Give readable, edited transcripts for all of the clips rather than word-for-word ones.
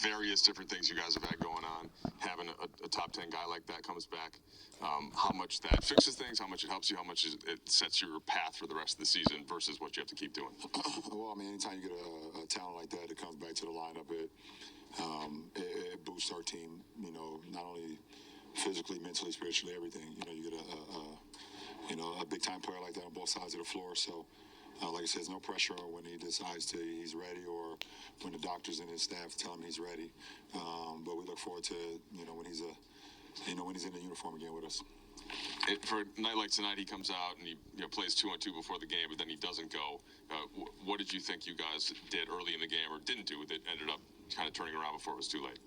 various different things you guys have had going on. Having a top 10 guy like that comes back, how much that fixes things, how much it helps you, how much it sets your path for the rest of the season versus what you have to keep doing. Well, I mean, anytime you get a talent like that, it comes back to the lineup. It boosts our team. You know, not only physically, mentally, spiritually, everything. You know, you get a big time player like that on both sides of the floor. So, like I said, there's no pressure when he decides he's ready, or when the doctors and his staff tell him he's ready. But we look forward to when he's in the uniform again with us. For a night like tonight, he comes out and he plays 2-on-2 before the game, but then he doesn't go. What did you think you guys did early in the game or didn't do that ended up kind of turning around before it was too late?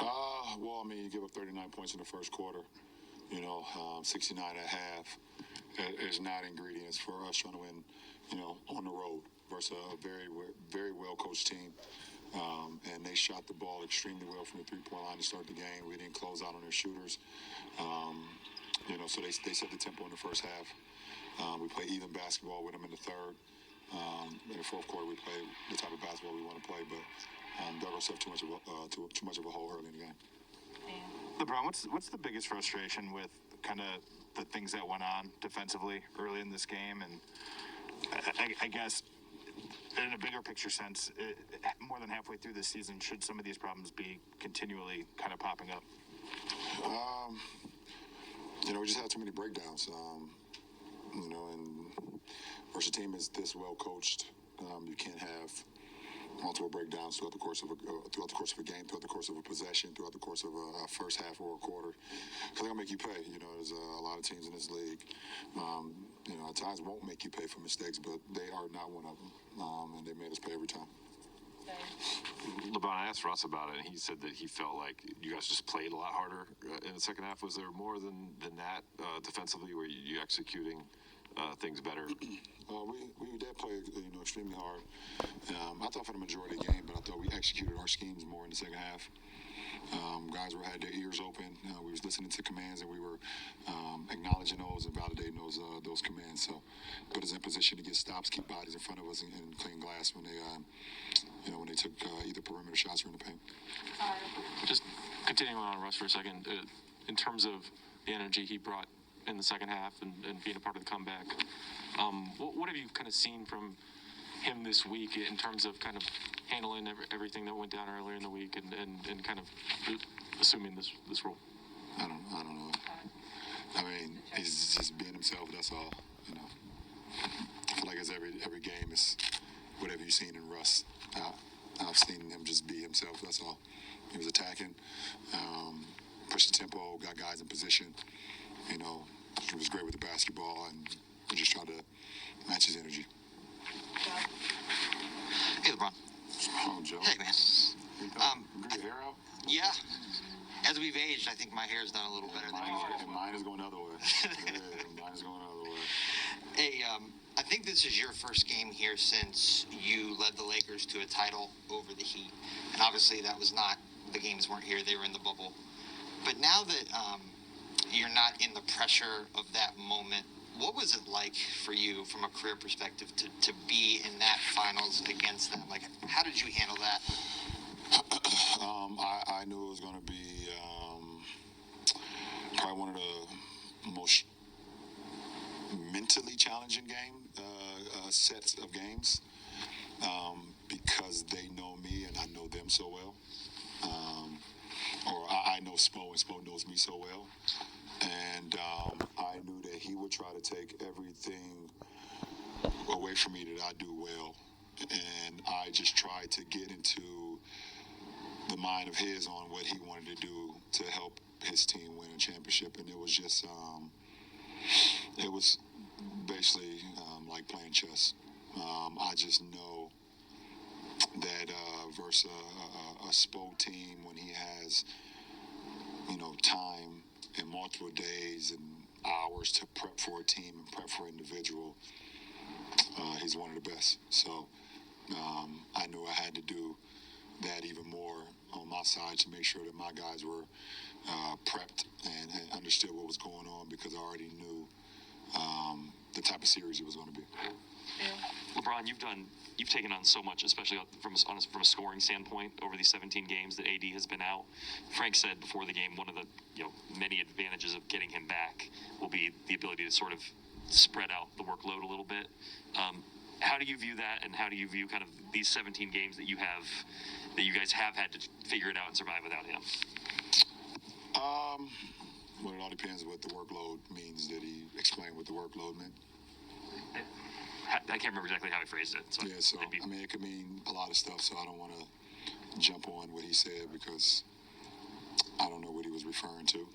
Well, I mean, you give up 39 points in the first quarter. 69 at half is not ingredients for us trying to win, on the road versus a very, very well-coached team. And they shot the ball extremely well from the three-point line to start the game. We didn't close out on their shooters. So they set the tempo in the first half. We played even basketball with them in the third. In the fourth quarter, we played the type of basketball we want to play, but dug ourselves too much of a hole early in the game. Lebron, what's the biggest frustration with kind of the things that went on defensively early in this game? And I guess in a bigger picture sense, more than halfway through this season, should some of these problems be continually kind of popping up? We just had too many breakdowns. And versus a team is this well coached, you can't have multiple breakdowns throughout the course of a game, throughout the course of a possession, throughout the course of a first half or a quarter, because they're gonna make you pay. There's a lot of teams in this league. At times won't make you pay for mistakes, but they are not one of them, and they made us pay every time. LeBron, I asked Russ about it, and he said that he felt like you guys just played a lot harder in the second half. Was there more than that defensively? Were you executing things better? We did play extremely hard. I thought for the majority of the game, but I thought we executed our schemes more in the second half. Guys had their ears open. We was listening to commands, and we were acknowledging those and validating those commands. So put us in position to get stops, keep bodies in front of us, and clean glass when they took either perimeter shots or in the paint. Just continuing on Russ for a second, in terms of the energy he brought in the second half and being a part of the comeback, what have you kind of seen from him this week in terms of kind of handling everything that went down earlier in the week and kind of assuming this role? I don't know. I mean, he's just being himself. That's all. I feel like it's every game is whatever you've seen in Russ. I've seen him just be himself. That's all. He was attacking, pushed the tempo, got guys in position. He was great with the basketball, and we just tried to match his energy. Hey, LeBron. Oh, Joe. Hey, man. Grew your hair out? Yeah. As we've aged, I think my hair's done a little better than yours. Mine is going the other way. Mine is going the other way. Hey, I think this is your first game here since you led the Lakers to a title over the Heat. And obviously the games weren't here, they were in the bubble. But now that you're not in the pressure of that moment, what was it like for you from a career perspective to be in that finals against them? Like, how did you handle that? I knew it was going to be probably one of the most mentally challenging sets of games because they know me and I know them so well. Or I know Spo and Spo knows me so well. And I knew that he would try to take everything away from me that I do well. And I just tried to get into the mind of his on what he wanted to do to help his team win a championship. And it was just, it was basically like playing chess. I just know that versus a Spo team, when he has, time and multiple days and hours to prep for a team and prep for an individual, he's one of the best. So I knew I had to do that even more on my side to make sure that my guys were prepped and understood what was going on, because I already knew the type of series it was going to be. LeBron, you've taken on so much, especially from a scoring standpoint over these 17 games that AD has been out. Frank said before the game, one of the many advantages of getting him back will be the ability to sort of spread out the workload a little bit. How do you view that, and how do you view kind of these 17 games that you guys have had to figure it out and survive without him? Well, it all depends what the workload means. Did he explain what the workload meant? I can't remember exactly how he phrased it. So Yeah, so I mean, it could mean a lot of stuff. So I don't want to jump on what he said because I don't know what he was referring to.